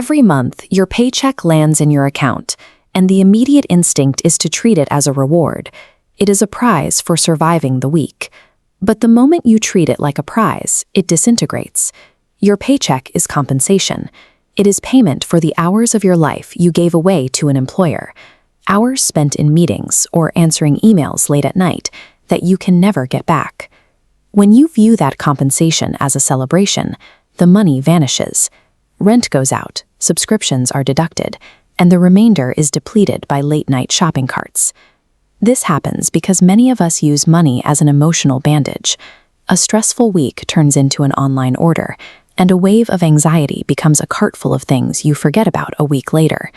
Every month, your paycheck lands in your account, and the immediate instinct is to treat it as a reward. It is a prize for surviving the week. But the moment you treat it like a prize, it disintegrates. Your paycheck is compensation. It is payment for the hours of your life you gave away to an employer, hours spent in meetings or answering emails late at night that you can never get back. When you view that compensation as a celebration, the money vanishes. Rent goes out, subscriptions are deducted, and the remainder is depleted by late-night shopping carts. This happens because many of us use money as an emotional bandage. A stressful week turns into an online order, and a wave of anxiety becomes a cart full of things you forget about a week later.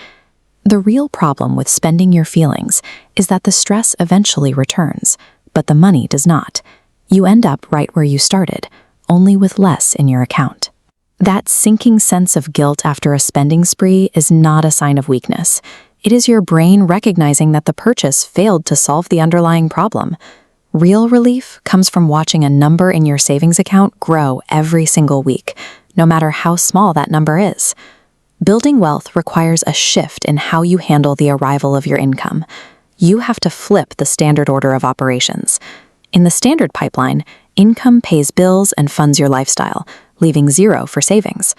The real problem with spending your feelings is that the stress eventually returns, but the money does not. You end up right where you started, only with less in your account. That sinking sense of guilt after a spending spree is not a sign of weakness. It is your brain recognizing that the purchase failed to solve the underlying problem. Real relief comes from watching a number in your savings account grow every single week, no matter how small that number is. Building wealth requires a shift in how you handle the arrival of your income. You have to flip the standard order of operations. In the standard pipeline, income pays bills and funds your lifestyle, leaving zero for savings.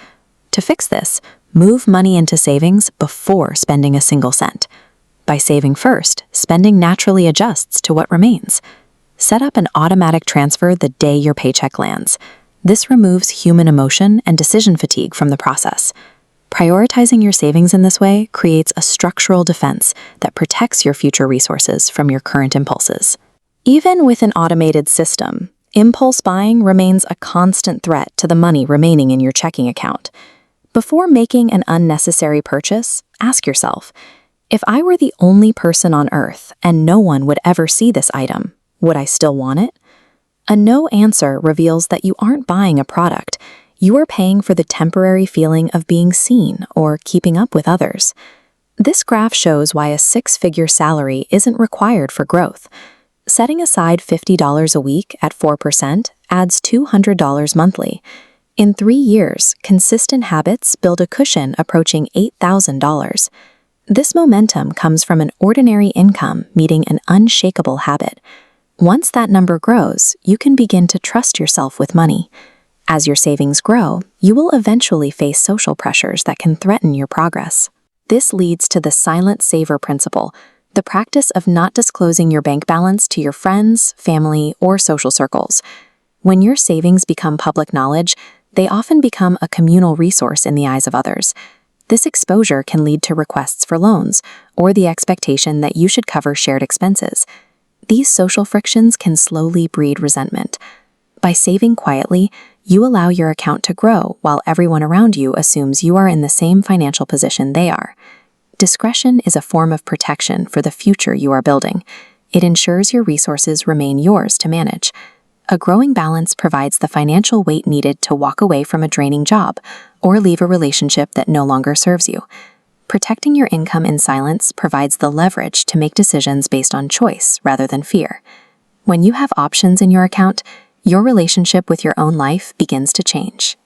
To fix this, move money into savings before spending a single cent. By saving first, spending naturally adjusts to what remains. Set up an automatic transfer the day your paycheck lands. This removes human emotion and decision fatigue from the process. Prioritizing your savings in this way creates a structural defense that protects your future resources from your current impulses. Even with an automated system, impulse buying remains a constant threat to the money remaining in your checking account. Before making an unnecessary purchase, ask yourself, if I were the only person on Earth and no one would ever see this item, would I still want it? A no answer reveals that you aren't buying a product. You are paying for the temporary feeling of being seen or keeping up with others. This graph shows why a six-figure salary isn't required for growth. Setting aside $50 a week at 4% adds $200 monthly. In 3 years, consistent habits build a cushion approaching $8,000. This momentum comes from an ordinary income meeting an unshakable habit. Once that number grows, you can begin to trust yourself with money. As your savings grow, you will eventually face social pressures that can threaten your progress. This leads to the silent saver principle, the practice of not disclosing your bank balance to your friends, family, or social circles. When your savings become public knowledge, they often become a communal resource in the eyes of others. This exposure can lead to requests for loans or the expectation that you should cover shared expenses. These social frictions can slowly breed resentment. By saving quietly, you allow your account to grow while everyone around you assumes you are in the same financial position they are. Discretion is a form of protection for the future you are building. It ensures your resources remain yours to manage. A growing balance provides the financial weight needed to walk away from a draining job or leave a relationship that no longer serves you. Protecting your income in silence provides the leverage to make decisions based on choice rather than fear. When you have options in your account, your relationship with your own life begins to change.